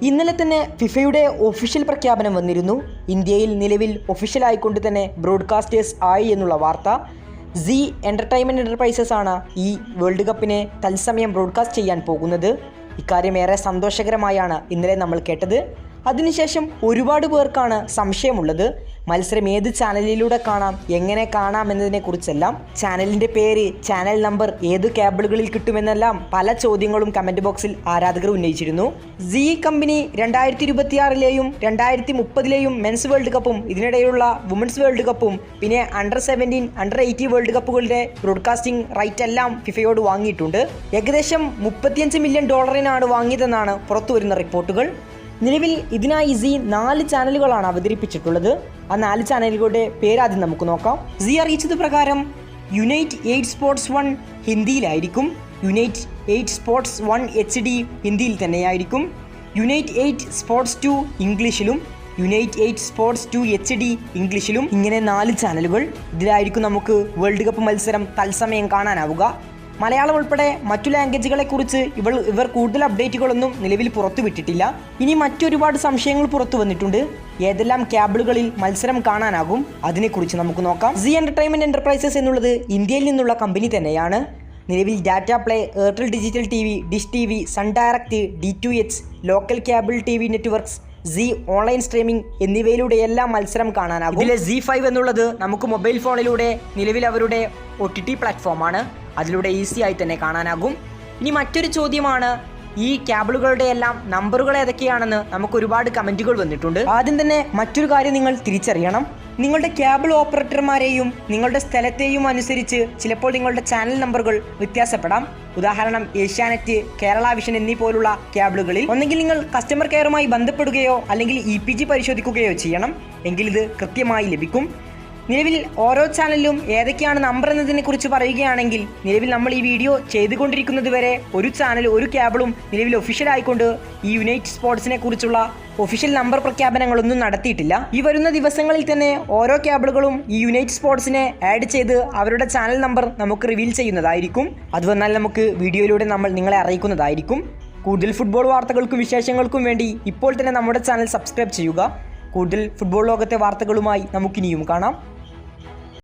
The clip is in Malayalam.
ഇന്നലെ തന്നെ ഫിഫയുടെ ഒഫീഷ്യൽ പ്രഖ്യാപനം വന്നിരുന്നു. ഇന്ത്യയിൽ നിലവിൽ ഒഫീഷ്യലായിക്കൊണ്ട് തന്നെ ബ്രോഡ്കാസ്റ്റേഴ്സ് ആയി എന്നുള്ള വാർത്ത. സി എൻ്റർടൈൻമെൻറ്റ് എൻ്റർപ്രൈസസ് ആണ് ഈ വേൾഡ് കപ്പിനെ തത്സമയം ബ്രോഡ്കാസ്റ്റ് ചെയ്യാൻ പോകുന്നത്. ഇക്കാര്യം ഏറെ സന്തോഷകരമായാണ് ഇന്നലെ നമ്മൾ കേട്ടത്. അതിനുശേഷം ഒരുപാട് പേർക്കാണ് സംശയമുള്ളത്, മത്സരം ഏത് ചാനലിലൂടെ കാണാം, എങ്ങനെ കാണാം എന്നതിനെക്കുറിച്ചെല്ലാം. ചാനലിൻ്റെ പേര്, ചാനൽ നമ്പർ, ഏത് കേബിളുകളിൽ കിട്ടുമെന്നെല്ലാം പല ചോദ്യങ്ങളും കമൻറ്റ് ബോക്സിൽ ആരാധകർ ഉന്നയിച്ചിരുന്നു. സി കമ്പനി 2026 2030 മെൻസ് വേൾഡ് കപ്പും ഇതിനിടയിലുള്ള വുമൻസ് വേൾഡ് കപ്പും പിന്നെ അണ്ടർ-17 അണ്ടർ-18 വേൾഡ് കപ്പുകളുടെ ബ്രോഡ്കാസ്റ്റിംഗ് റൈറ്റ് എല്ലാം ഫിഫയോട് വാങ്ങിയിട്ടുണ്ട്. ഏകദേശം $35 മില്യൺ വാങ്ങിയതെന്നാണ് പുറത്തുവരുന്ന റിപ്പോർട്ടുകൾ. നിലവിൽ ഇതിനായി സി 4 ചാനലുകളാണ് അവതരിപ്പിച്ചിട്ടുള്ളത്. ആ 4 ചാനലുകളുടെ പേരാദ്യം നമുക്ക് നോക്കാം. സി അറിയിച്ചത് പ്രകാരം യുണൈറ്റ് 8 സ്പോർട്സ് 1 ഹിന്ദിയിലായിരിക്കും, യുണൈറ്റ് 8 സ്പോർട്സ് 1 HD ഹിന്ദിയിൽ തന്നെയായിരിക്കും, യുണൈറ്റ് 8 സ്പോർട്സ് 2 ഇംഗ്ലീഷിലും, യുണൈറ്റ് 8 സ്പോർട്സ് 2 HD ഇംഗ്ലീഷിലും, ഇങ്ങനെ 4 ചാനലുകൾ. ഇതിലായിരിക്കും നമുക്ക് വേൾഡ് കപ്പ് മത്സരം തത്സമയം കാണാനാവുക. മലയാളം ഉൾപ്പെടെ മറ്റു ലാംഗ്വേജുകളെക്കുറിച്ച് ഇവർ കൂടുതൽ അപ്ഡേറ്റുകളൊന്നും നിലവിൽ പുറത്തുവിട്ടിട്ടില്ല. ഇനി മറ്റൊരുപാട് സംശയങ്ങൾ പുറത്തു വന്നിട്ടുണ്ട്. ഏതെല്ലാം കേബിളുകളിൽ മത്സരം കാണാനാകും അതിനെക്കുറിച്ച് നമുക്ക് നോക്കാം. സി എൻ്റർടൈൻമെൻറ്റ് എൻ്റർപ്രൈസസ് എന്നുള്ളത് ഇന്ത്യയിൽ നിന്നുള്ള കമ്പനി തന്നെയാണ്. നിലവിൽ Tata play, Airtel digital TV, dish TV, sun direct, D2H, local cable TV networks, സി ഓൺലൈൻ സ്ട്രീമിംഗ് എന്നിവയിലൂടെയെല്ലാം മത്സരം കാണാനാകും. ഇതിലെ ZEE5 എന്നുള്ളത് നമുക്ക് മൊബൈൽ ഫോണിലൂടെ നിലവിൽ അവരുടെ OTT പ്ലാറ്റ്ഫോമാണ്. അതിലൂടെ ഈസി ആയി തന്നെ കാണാനാകും. ഇനി മറ്റൊരു ചോദ്യമാണ്, ഈ കേബിളുകളുടെ എല്ലാം നമ്പറുകൾ ഏതൊക്കെയാണെന്ന് നമുക്ക് ഒരുപാട് കമൻറ്റുകൾ വന്നിട്ടുണ്ട്. ആദ്യം തന്നെ മറ്റൊരു കാര്യം നിങ്ങൾ തിരിച്ചറിയണം. നിങ്ങളുടെ കേബിൾ ഓപ്പറേറ്റർമാരെയും നിങ്ങളുടെ സ്ഥലത്തെയും അനുസരിച്ച് ചിലപ്പോൾ നിങ്ങളുടെ ചാനൽ നമ്പറുകൾ വ്യത്യാസപ്പെടാം. ഉദാഹരണം ഏഷ്യാനെറ്റ്, കേരള വിഷൻ എന്നീ പോലുള്ള കേബിളുകളിൽ ഒന്നെങ്കിൽ നിങ്ങൾ കസ്റ്റമർ കെയറുമായി ബന്ധപ്പെടുകയോ അല്ലെങ്കിൽ EPG പരിശോധിക്കുകയോ ചെയ്യണം. എങ്കിൽ ഇത് കൃത്യമായി ലഭിക്കും. നിലവിൽ ഓരോ ചാനലിലും ഏതൊക്കെയാണ് നമ്പർ എന്നതിനെക്കുറിച്ച് പറയുകയാണെങ്കിൽ, നിലവിൽ നമ്മൾ ഈ വീഡിയോ ചെയ്തുകൊണ്ടിരിക്കുന്നത് വരെ ഒരു ചാനൽ, ഒരു കേബിളും നിലവിൽ ഒഫീഷ്യലായിക്കൊണ്ട് ഈ യുണൈറ്റ് സ്പോർട്സിനെ കുറിച്ചുള്ള ഒഫീഷ്യൽ നമ്പർ പ്രഖ്യാപനങ്ങളൊന്നും നടത്തിയിട്ടില്ല. ഈ വരുന്ന ദിവസങ്ങളിൽ തന്നെ ഓരോ കേബിളുകളും ഈ യുണൈറ്റ് സ്പോർട്സിനെ ആഡ് ചെയ്ത് അവരുടെ ചാനൽ നമ്പർ നമുക്ക് റിവീൽ ചെയ്യുന്നതായിരിക്കും. അത് വന്നാൽ നമുക്ക് വീഡിയോയിലൂടെ നമ്മൾ നിങ്ങളെ അറിയിക്കുന്നതായിരിക്കും. കൂടുതൽ ഫുട്ബോൾ വാർത്തകൾക്കും വിശേഷങ്ങൾക്കും വേണ്ടി ഇപ്പോൾ തന്നെ നമ്മുടെ ചാനൽ സബ്സ്ക്രൈബ് ചെയ്യുക. കൂടുതൽ ഫുട്ബോൾ ലോകത്തെ വാർത്തകളുമായി നമുക്കിനിയും കാണാം.